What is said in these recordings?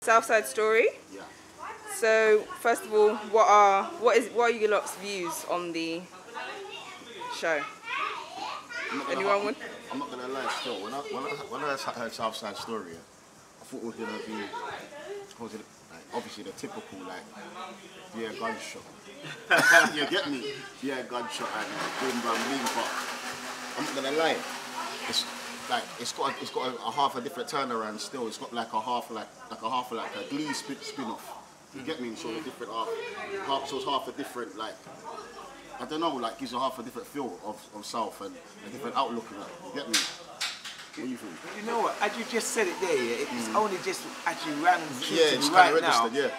South Side Story. Yeah. So first of all, what are your lot's views on the show? Anyone want? I'm not gonna lie. Still, when I heard South Side Story, I thought it was gonna be, obviously the typical yeah, gunshot. You get me? Yeah, gunshot and boom bam boom. But I'm not gonna lie. It's got a half a different turnaround. Still, it's got like a half a Glee spin-off. You get me? So a different so it's half a different I don't know, gives you half a different feel of South and a different outlook on it. You get me? What do you think? You know what? As you just said it there, yeah, it's only just actually rang true to it's me kind right of registered, now. yeah.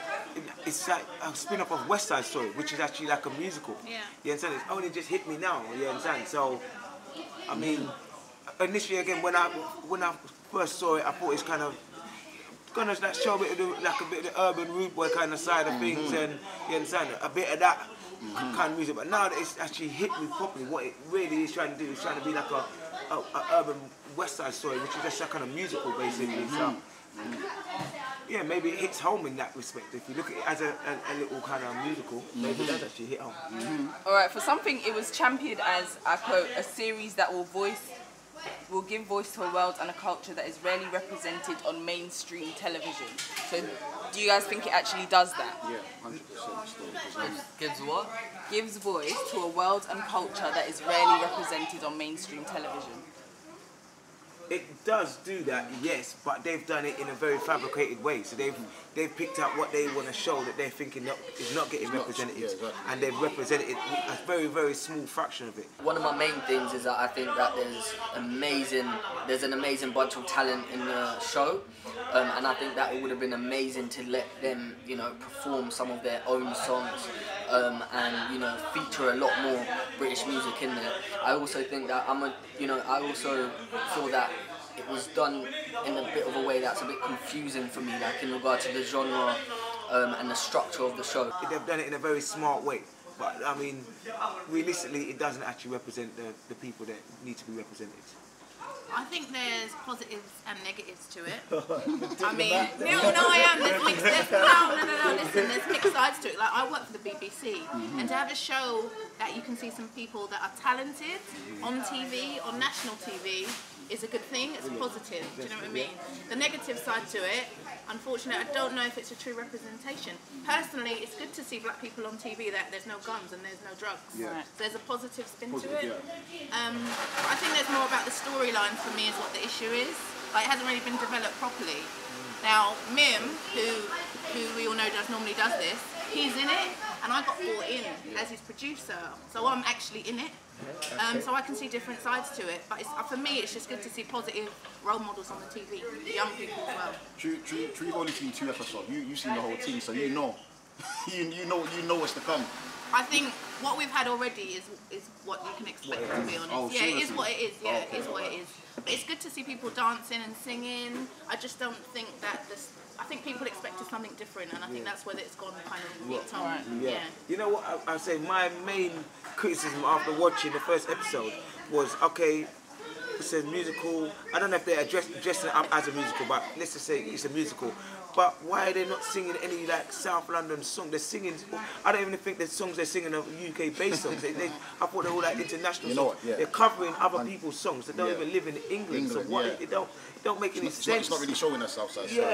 It's like a spin-off of West Side Story, which is actually like a musical. Yeah. You understand? It's only just hit me now. You understand? So, I mean, initially again when I first saw it, I thought it's kind of gonna show a bit of the urban rude boy kind of side of things, and you understand a bit of that kind of music. But now that it's actually hit me properly, what it really is trying to do is trying to be like a urban West Side Story, which is just a kind of musical basically. So yeah, maybe it hits home in that respect. If you look at it as a little kind of musical, maybe it does actually hit home. Alright, for something it was championed as, I quote, a series that will give voice to a world and a culture that is rarely represented on mainstream television. So do you guys think it actually does that? Yeah, 100% still. Gives what? Gives voice to a world and culture that is rarely represented on mainstream television. It does do that, yes, but they've done it in a very fabricated way. So they've picked out what they want to show that they're thinking is not getting represented, and they've represented a very, very small fraction of it. One of my main things is that I think that there's an amazing bunch of talent in the show, and I think that it would have been amazing to let them, perform some of their own songs, and feature a lot more British music in there. I also think that I also feel that it was done in a bit of a way that's a bit confusing for me, in regard to the genre and the structure of the show. They've done it in a very smart way, but I mean, realistically, it doesn't actually represent the people that need to be represented. I think there's positives and negatives to it. I mean, I am. There's mixed. No. Listen, there's mixed sides to it. Like, I work for the BBC, and to have a show that you can see some people that are talented on TV, on national TV, is a good thing. It's positive. Do you know what I mean? The negative side to it, unfortunately, I don't know if it's a true representation. Personally, it's good to see black people on TV that there's no guns and there's no drugs. Yeah. So there's a positive spin to it. I think there's more about the storyline for me is what the issue is. It hasn't really been developed properly. Now, Mim, who we all know normally does this, he's in it, and I got brought in as his producer, so I'm actually in it. So I can see different sides to it, but for me it's just good to see positive role models on the TV, young people as well. True, you've only seen 2 episodes. You've seen the whole team, so you know what's to come. I think what we've had already is what you can expect, to be honest. Oh, yeah, seriously? it is what it is. Yeah, it is what it is. But it's good to see people dancing and singing. I just don't think that I think people expected something different, and I think that's where it's gone kind of nicked on. Yeah. You know what I say? My main criticism after watching the first episode was, okay, it says musical. I don't know if they're dressing it up as a musical, but let's just say it's a musical. But why are they not singing any South London song? They're singing. I don't even think the songs they're singing are UK-based songs. I thought they're all international songs. Yeah. They're covering other people's songs that don't even live in England. So why it don't make any sense. It's not really showing us Southside. Yeah,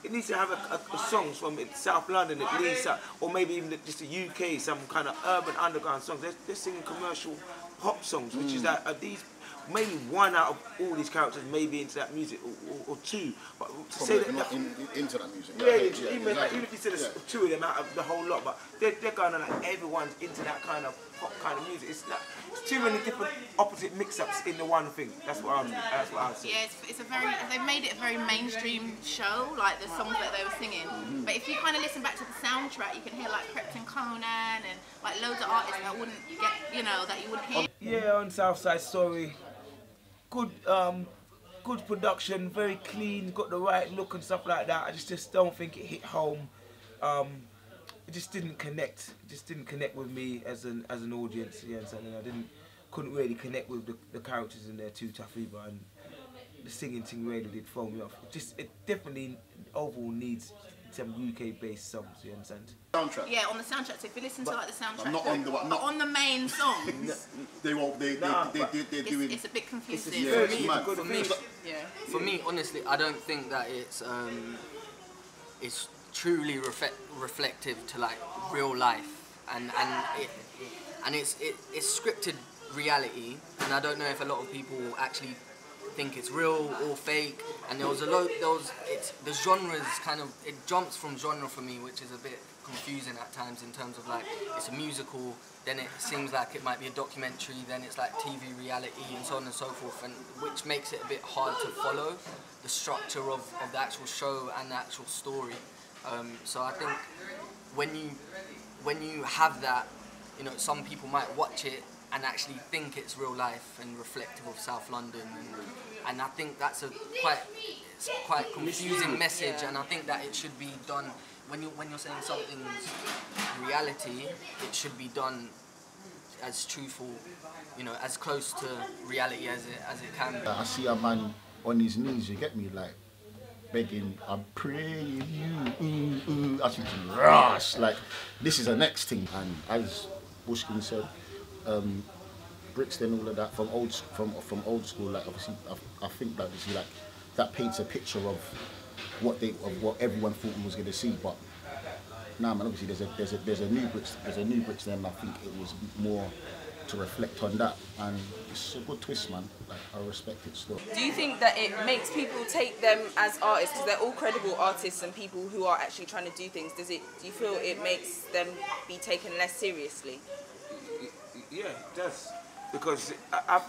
it needs to have a songs from South London at least, or maybe even just the UK, some kind of urban underground songs. They're singing commercial pop songs, which is these. Maybe one out of all these characters may be into that music, or 2. But to say that not into that music. Even if you said there's 2 of them out of the whole lot, but they're going on everyone's into that kind of pop kind of music. It's too many different opposite mix-ups in the one thing. That's what I say. Yeah, they've made it a very mainstream show, like the songs that they were singing. But if you kind of listen back to the soundtrack, you can hear Krypton Conan and loads of artists that wouldn't get, that you wouldn't hear. Yeah, on South Side Story. Good production, very clean, got the right look and stuff like that. I just don't think it hit home. It just didn't connect. It just didn't connect with me as an audience. You know what I'm saying? I couldn't really connect with the characters in there too tough either, and the singing thing really did throw me off. It definitely overall needs some UK-based songs. You understand? Soundtrack. Yeah, on the soundtrack. So if you listen to like the soundtrack, not on the one- not- on the main songs, They won't. They're doing. it's a bit confusing. Yeah, Very it's mad. good For me, Yeah. For me, honestly, I don't think that it's truly reflective to like real life, and it's scripted reality, and I don't know if a lot of people actually think it's real or fake. And the genres kind of, it jumps from genre for me, which is a bit confusing at times in terms of like it's a musical, then it seems like it might be a documentary, then it's like TV reality and so on and so forth, and which makes it a bit hard to follow the structure of the actual show and the actual story. So I think when you have that, you know, some people might watch it and actually think it's real life and reflective of South London, and I think that's it's quite confusing message, and I think that it should be done when you're saying something's reality, it should be done as truthful, you know, as close to reality as it can be. I see a man on his knees, you get me, like begging, I'm praying you, I think, rush, like this is the next thing. And as Bushkin said, Brixton, all of that from old school, like obviously I think that obviously like that paints a picture of what everyone thought we was gonna see, but nah man, obviously there's a new Brixton, and I think it was more to reflect on that, and it's a good twist, man. Like, I respect it still. Do you think that it makes people take them as artists, because they're all credible artists and people who are actually trying to do things? Do you feel it makes them be taken less seriously? Yeah, it does. Because I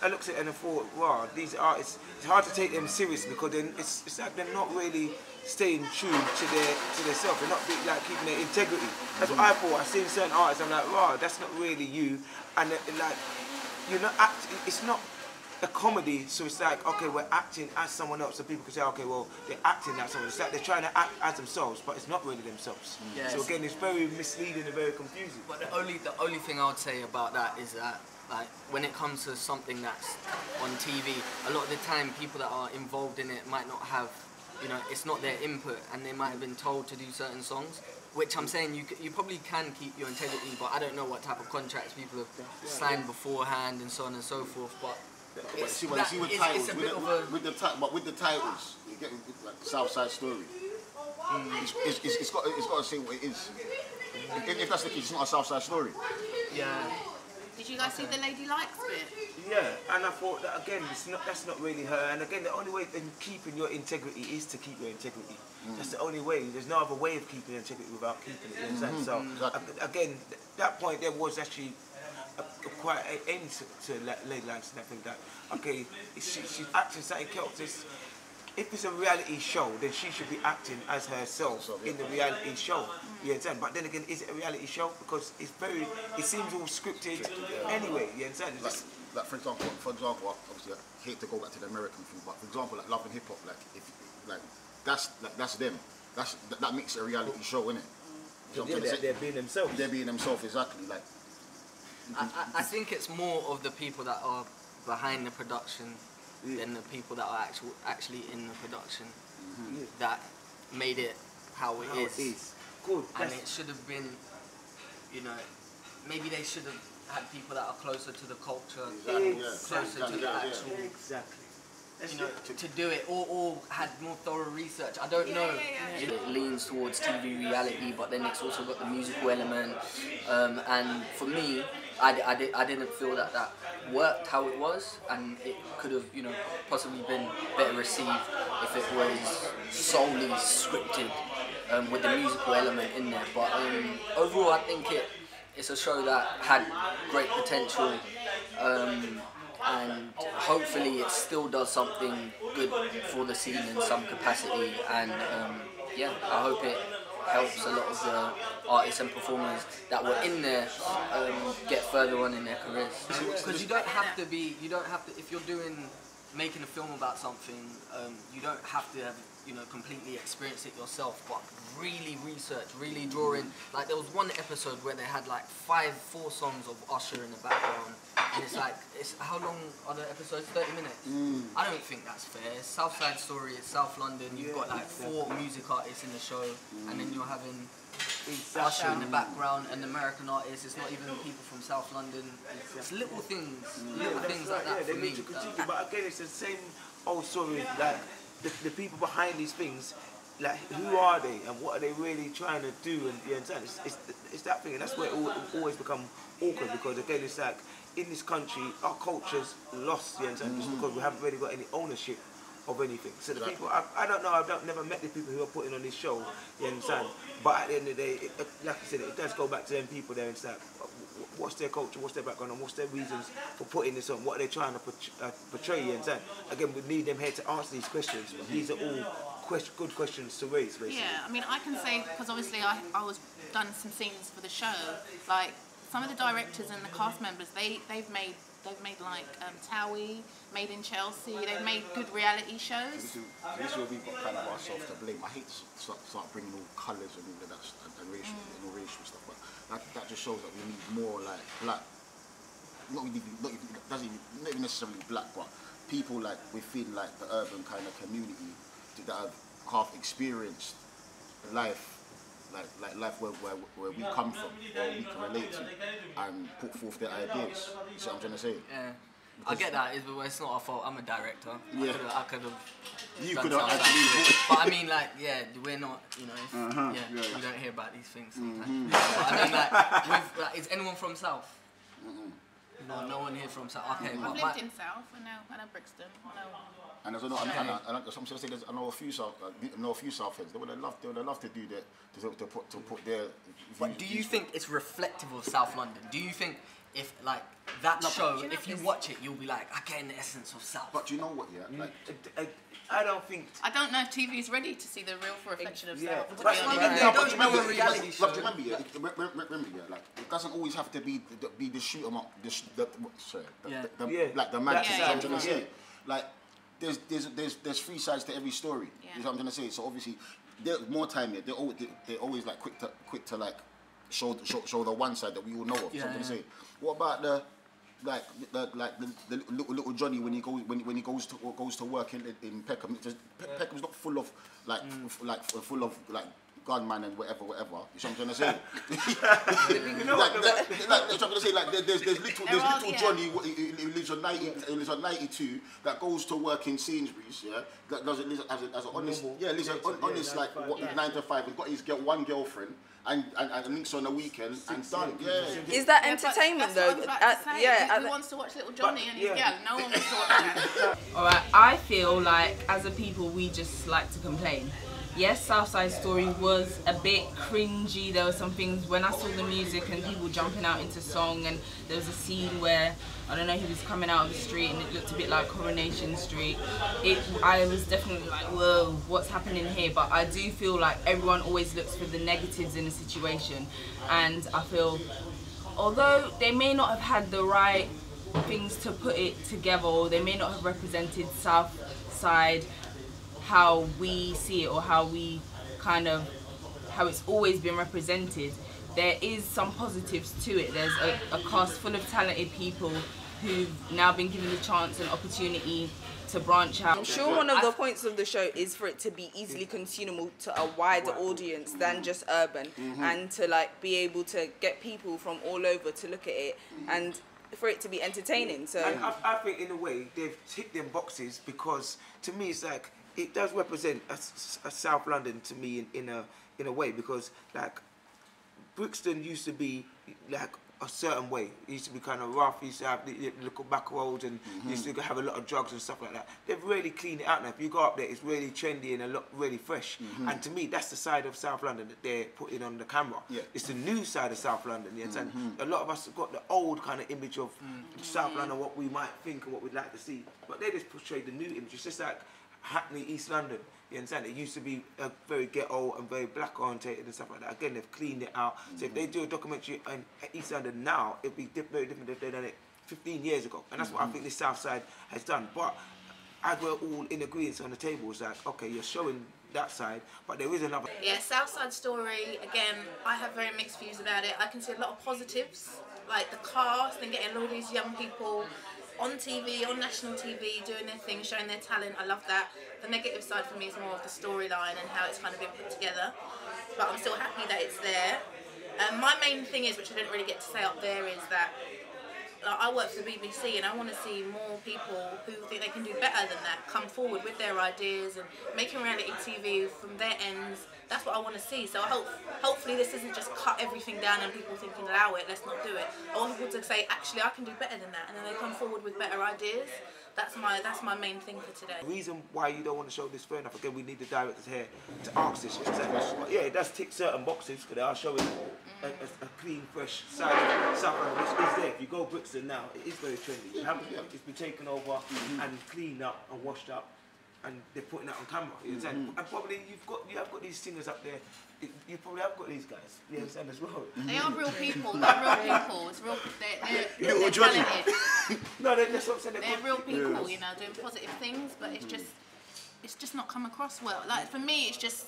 looked at it and I thought, wow, these artists, it's hard to take them seriously because then it's like they're not really staying true to themselves. They're not like keeping their integrity. That's what I thought. I seen certain artists, I'm like, wow, that's not really you. And like, you're not acting. It's not a comedy, so it's like, okay, we're acting as someone else, so people can say, okay, well, they're acting as someone. It's like they're trying to act as themselves, but it's not really themselves. Yes. So again, it's very misleading and very confusing. But the only thing I would say about that is that, like, when it comes to something that's on TV, a lot of the time people that are involved in it might not have, you know, it's not their input, and they might have been told to do certain songs, which I'm saying you probably can keep your integrity, but I don't know what type of contracts people have signed beforehand and so on and so forth. But With titles, with the titles, you get like South Side Story. It's got to say what it is. If that's the case, it's not a South Side Story. yeah. Did you guys see the Lady Likes bit? Yeah, and I thought that again, that's not really her. And again, the only way in keeping your integrity is to keep your integrity. That's the only way. There's no other way of keeping integrity without keeping it. You understand? So again, that point there was actually quite an end to Lady Likes, and I think that okay, she's acting something else. If it's a reality show, then she should be acting as herself in the reality show. You understand? But then again, is it a reality show? Because it seems all scripted anyway. You understand? Like for example, obviously I hate to go back to the American thing, but for example, like Love and Hip Hop, that's them. That makes it a reality show, innit? You know They're being themselves. They're being themselves, exactly. Like I think it's more of the people that are behind the production than the people that are actually in the production that made it how it is. Good. And it should have been, you know, maybe they should have had people that are closer to the culture, closer to the actual, you know, to do it, or had more thorough research. I don't know. Yeah. It leans towards TV reality, but then it's also got the musical element. And for me, I didn't feel that worked how it was, and it could have, you know, possibly been better received if it was solely scripted with the musical element in there. But overall, I think it's a show that had great potential, and hopefully it still does something good for the scene in some capacity. And yeah, I hope it helps a lot of the artists and performers that were in there get further on in their careers. Because you don't have to, if you're making a film about something, you don't have to have, you know, completely experience it yourself, but really research, really draw in. Like there was one episode where they had like 4 songs of Usher in the background, and it's like, how long are the episodes? 30 minutes. I don't think that's fair. It's South Side Story, it's South London. You've got like 4 music artists in the show, and then you're having Usher in the background, and American artists. It's not even people from South London. It's little things like that for me. But again, it's the same old story. Like the people behind these things, like who are they and what are they really trying to do? And you understand? It's that thing, and that's where it always become awkward, because again, it's like in this country, our culture's lost. You understand? Just because we haven't really got any ownership of anything. So the people, I don't know, I've never met the people who are putting on this show, you understand? But at the end of the day, like I said, it does go back to them people there and stuff. What's their culture, what's their background, and what's their reasons for putting this on? What are they trying to portray, you understand? Again, we need them here to answer these questions. But these are all good questions to raise, basically. Yeah, I mean, I can say, because obviously I was done some scenes for the show, like some of the directors and the cast members, they've made like Towie, Made in Chelsea. They've made good reality shows. This is where we've got kind of ourselves to blame. I hate to start bringing all colours and all of that and racial stuff, but that just shows that we need more like black, not even necessarily black, but people like within like the urban kind of community that have half experienced life. Like life where we come from, where we can relate to, and put forth their ideas. You see what I'm trying to say? Yeah. I get that, it's not our fault. I'm a director. Yeah. I could have. You could have actually. But I mean, like, yeah, we're not, you know, we don't hear about these things sometimes. But I mean, like, is anyone from South? No one here from South. Okay, I've lived in South. I know Brixton. And there's I know a few South heads. They would have loved to do that, to put their. But do you think it's reflective of South London? Do you think if like that show, if you watch it, you'll be like, I get in the essence of South? But you know what? Yeah, like I don't think. I don't know if TV is ready to see the real reflection of South. To be But honest. remember, like it doesn't always have to be the shoot 'em up, like the man. I'm trying to say, like. There's 3 sides to every story. Yeah. You know what I'm trying to say? So obviously, more time here. They're always like quick to like show the one side that we all know of. Yeah, I'm trying to say. What about the little Johnny when he goes to work in Peckham? Peckham's not full of full of gunman and whatever. You know what I'm trying to say? I'm trying to say, like, there's little Johnny who lives on 92 that goes to work in Sainsbury's, yeah, that does it as an honest, honest like 9 to 5, and got his one girlfriend and links on the weekend and done. Yeah. Is that entertainment though? Who wants to watch Little Johnny and his girl? No one wants to watch that. Alright, I feel like as a people we just like to complain. Yes, South Side Story was a bit cringy. There were some things when I saw the music and people jumping out into song, and there was a scene where, I don't know, he was coming out of the street and it looked a bit like Coronation Street. I was definitely like, whoa, what's happening here? But I do feel like everyone always looks for the negatives in a situation, and I feel, although they may not have had the right things to put it together, or they may not have represented South Side how we see it, or how it's always been represented, there is some positives to it. There's a cast full of talented people who've now been given the chance and opportunity to branch out. I'm sure one of the points of the show is for it to be easily consumable to a wider audience than just urban, and to like be able to get people from all over to look at it, and for it to be entertaining. So and I think in a way they've ticked them boxes, because to me it's like, it does represent a South London to me in a way, because like Brixton used to be like a certain way. It used to be kind of rough. It used to have the little back roads, and used to have a lot of drugs and stuff like that. They've really cleaned it out now. If you go up there, it's really trendy and really fresh. And to me, that's the side of South London that they're putting on the camera. Yeah. It's the new side of South London. You understand? A lot of us have got the old kind of image of South London, what we might think and what we'd like to see, but they just portray the new image. It's just like Hackney, East London, you understand? It used to be very ghetto and very black orientated and stuff like that. Again, they've cleaned it out. So if they do a documentary in East London now, it'd be very different if they'd done it 15 years ago. And that's what I think this South Side has done. But as we're all in agreement on the table, it's like, okay, you're showing that side, but there is another. Yeah, Southside Story, again, I have very mixed views about it. I can see a lot of positives, like the cast and getting all these young people on TV, on national TV, doing their thing, showing their talent. I love that. The negative side for me is more of the storyline and how it's kind of been put together. But I'm still happy that it's there. My main thing is, which I didn't really get to say up there, is that like, I work for the BBC and I want to see more people who think they can do better than that come forward with their ideas and making reality TV from their ends. That's what I want to see. So hopefully this isn't just cut everything down and people thinking, allow it, let's not do it. I want people to say, actually, I can do better than that, and then they come forward with better ideas. That's my main thing for today. The reason why you don't want to show this, fair enough. Again, we need the directors here to ask this. But yeah, it does tick certain boxes because they are showing a clean, fresh side of South London, which is there. If you go Brixton now, it is very trendy. It's been taken over and cleaned up and washed up, and they're putting that on camera. You understand? And probably you have got these singers up there. You probably have got these guys. You understand as well. They are real people. They're real people. It's real. They're talented. No, that's what I'm saying. They're real people, you know, doing positive things, but it's just not come across well. Like for me, it's just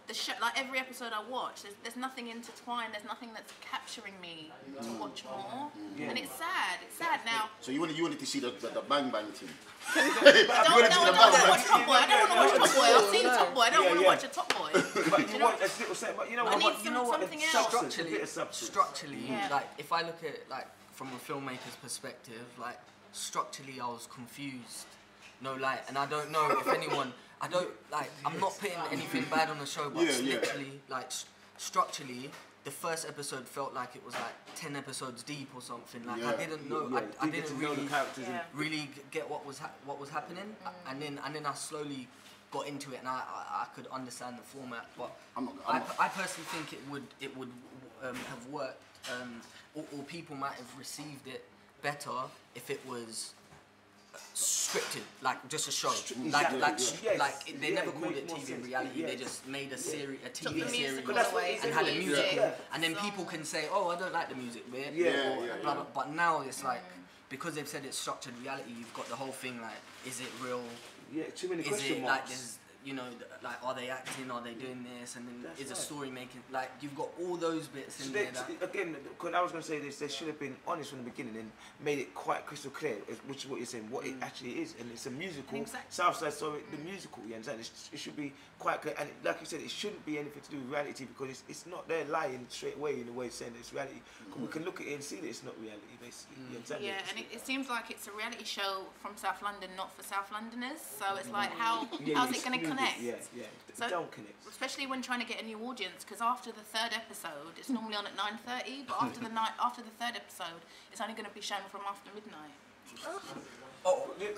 the show. Like every episode I watch, there's nothing intertwined. There's nothing that's capturing me to watch more, and it's sad. It's sad now. So you wanted to see the Bang Bang team? I don't want to watch Top Boy. I don't want to watch Top Boy. I've seen Top Boy. I don't want to watch a Top Boy. But you want a little set. But you know what? Something else. Structurally, like if I look at it like from a filmmaker's perspective, like structurally I was confused. No lie, and I don't know if anyone. I don't like. I'm not putting anything bad on the show, but literally, like structurally, the first episode felt like it was like 10 episodes deep or something. Like I didn't know. I didn't really get what was happening, and then I slowly got into it, and I could understand the format. But I personally think it would have worked, or people might have received it better if it was scripted, like just a show. They never called it TV reality. They just made a series, a TV series, and had a music, and then people can say, "Oh, I don't like the music bit." Blah, blah. But now it's like, because they've said it's structured reality, you've got the whole thing like, is it real? Yeah, too many question marks. marks. Like, you know, like, are they acting? Are they doing this? And then is a story making? Like, you've got all those bits in there. Again, because I was going to say this, they should have been honest from the beginning and made it quite crystal clear, which is what you're saying, what it actually is. And it's a musical, Southside Story, the musical, you understand? It should be quite clear. And like you said, it shouldn't be anything to do with reality, because it's not there lying straight away in the way it's saying it's reality. We can look at it and see that it's not reality, basically. You understand? Yeah, and it seems like it's a reality show from South London, not for South Londoners. So it's like, how's it going to connect? Yeah. So, don't connect. Especially when trying to get a new audience, because after the third episode, it's normally on at 9:30, but after the third episode, it's only going to be shown from after midnight. Already,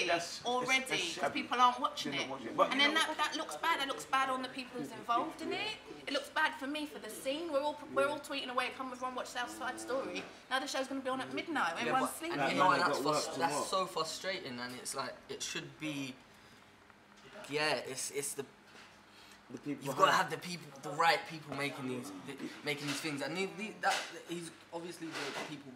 because people aren't watching it. And then that looks bad. It looks bad on the people who's involved in it. It looks bad for me, for the scene. We're all tweeting away, come everyone watch Southside Story. Now the show's going to be on at midnight. Everyone's sleeping. And you know, that's so frustrating, and it's like, it should be, it's the you've got to have the right people making these things, and he's obviously the people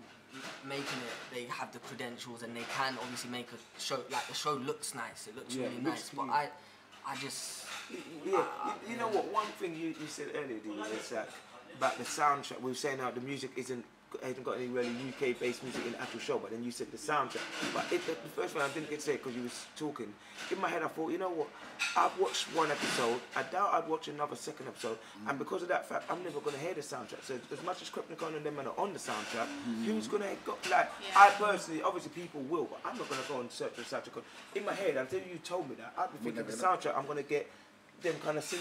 making it. They have the credentials, and they can obviously make a show. Like, the show looks nice. It looks really nice, but I just you know what? One thing you said earlier, Dee, is that about the soundtrack. We were saying how the music hasn't got any really UK-based music in the actual show, but then you said the soundtrack. But the first one I didn't get to say because you was talking. In my head, I thought, you know what? I've watched one episode. I doubt I'd watch another second episode, and because of that fact, I'm never going to hear the soundtrack. So as much as Krepnicon and them are on the soundtrack, who's going to go? Like, I personally, obviously people will, but I'm not going to go and search for the soundtrack. In my head, until you told me that, I'd be thinking the soundtrack, I'm going to get them kind of sing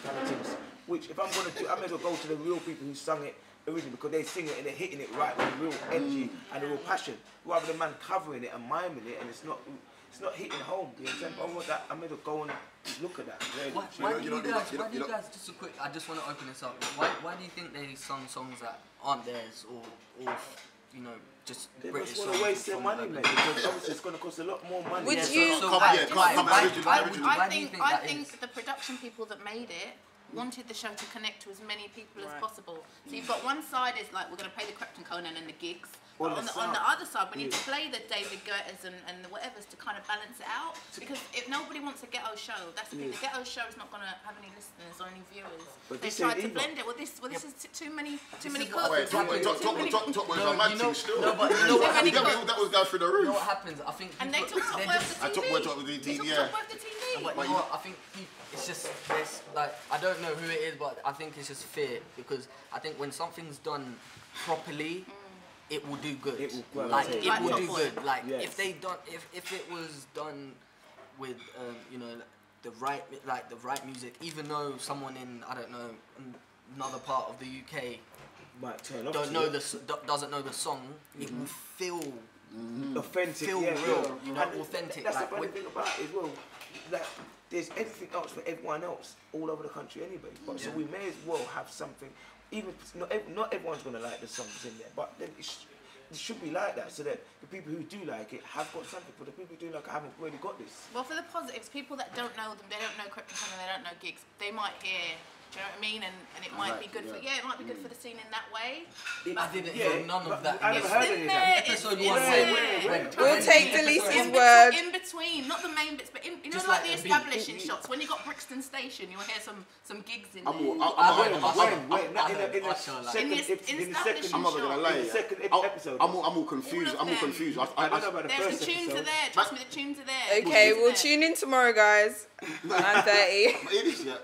kind of things. Which, if I'm going to do, I may as well go to the real people who sung it originally, because they sing it and they're hitting it right with real energy and the real passion, rather than man covering it and miming it, and it's not hitting home. You understand? I want that. I may as well go and look at that. Why do you guys? Just a quick. I just want to open this up. Why do you think they sung songs that aren't theirs, or you know, just they British songs? They just want to waste their money, mate, because obviously it's going to cost a lot more money. Would you? I think the production people that made it wanted the show to connect to as many people as possible. So you've got one side is like, we're going to pay the Krepton Conan and the gigs, But on the other side, we need to play the David Guettas and the whatevers to kind of balance it out. Because if nobody wants a ghetto show, that's the thing. The ghetto show is not going to have any listeners or any viewers. But they this tried ain't to either. blend it. Well, this is too many cooks. Wait, Top Boy's a mad thing still. No, but you know what You happens? get me? That was going through the You know roof. what happens? I think And they people, took Top they're Boy just- off the TV. I took the They took TV, Top Boy off the TV. But you know what? I think it's just it's like I don't know who it is, but I think it's just fear because I think when something's done properly, it will do good. It will like gravitate. it will Like do Top good. Boy. Like Yes. if they done if it was done with you know the right music, even though someone in I don't know another part of the UK Might turn off don't to know it. doesn't know the song, it will feel Authentic, feel yeah, real, yeah. you know, And authentic. That's like the funny when- thing about it as well. Like, there's everything else for everyone else all over the country anyway. But so we may as well have something. Even not everyone's gonna like the songs in there, but then it should be like that so that the people who do like it have got something. For the people who do like it haven't really got this. Well, for the positives, people that don't know them, they don't know Krypton and they don't know gigs, they might hear. Do you know what I mean? And it might be good for it might be good for the scene in that way. I didn't hear none of that. I never heard any of that. Episode It's one. there. We'll take Delice's in word. in between, not the main bits, but you know, Just like like the a beat. establishing shots. When you got Brixton Station, you'll hear some gigs in there. Wait, not in the second establishing I'm not gonna shot. lie. In the yeah. second episode. I'm all confused. All of I'm all them. confused. I don't know about the There's first the tunes episode. are there. Trust me, the tunes are there. Okay, The we'll tunes are tune in tomorrow, guys. 9:30. But it is, yeah.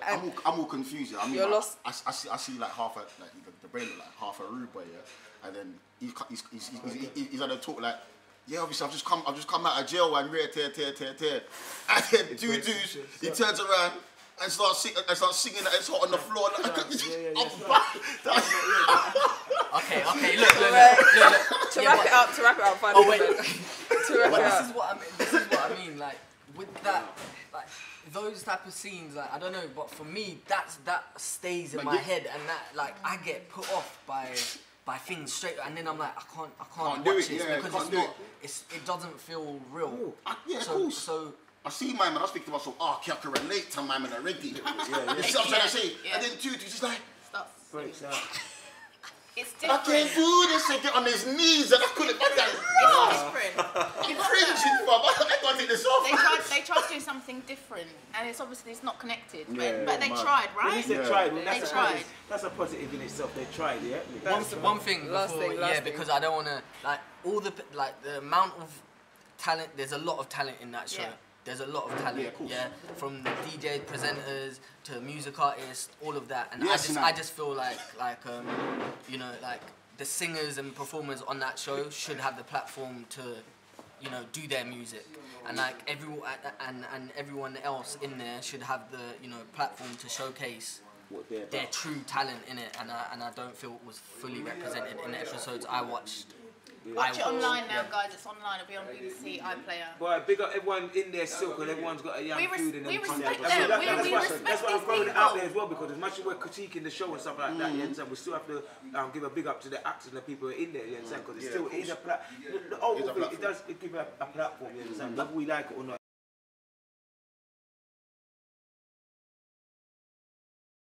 I'm all confused. Yeah. I mean, You're like, lost. I see like half a like the brain look like half a rude boy, yeah. And then he's on the talk like, yeah, obviously I've just come out of jail and tear. And then Doodoos, he turns around and starts singing that it's hot on the floor. Like, Okay, look. To wrap it up, finally. Oh, wait. To wrap But it this up. is what I mean. Like with that, like those type of scenes. Like I don't know, but for me, that stays in my head, and that like I get put off by things straight, and then I'm like I can't do watch it, this yeah, because can't it's do not. It doesn't feel real. Yeah, of So course. I see my man, I was thinking to myself, I can relate to my man already. You see what I'm trying to say? Yeah. And then Doodoos just like, Starts. Breaks out. It's I different. can't do this and get on his knees and I couldn't do that. It's different. I'm cringing, fam. I can't take this off. They tried to do something different, and it's obviously not connected. Yeah, but they man. tried, At right? least they tried. Well, They tried. That's a positive in itself. They tried, yeah. One thing Last before, thing. because I don't want to like all the like the amount of talent. There's a lot of talent in that show. Yeah. There's a lot of talent, Yeah, of course. from the DJs, presenters to music artists, all of that. And Yes, I just feel like you know, like the singers and performers on that show should have the platform to, you know, do their music, and like everyone and everyone else in there should have the, you know, platform to showcase What they're their about. true talent in it, and I don't feel it was fully represented in the episodes I watched. Watch it online now, guys. It's online. It'll be on BBC iPlayer. Boy, big up everyone in there silk, and everyone's got a young We food in them. we respect That's them. why- We that's respect why I'm these throwing it out there people. as well, because as much as we're critiquing the show and stuff like that, you understand, we still have to give a big up to the actors and the people who are in there, you understand, because it's still in a platform. The whole thing, it does give a platform, you understand, whether we like it or not.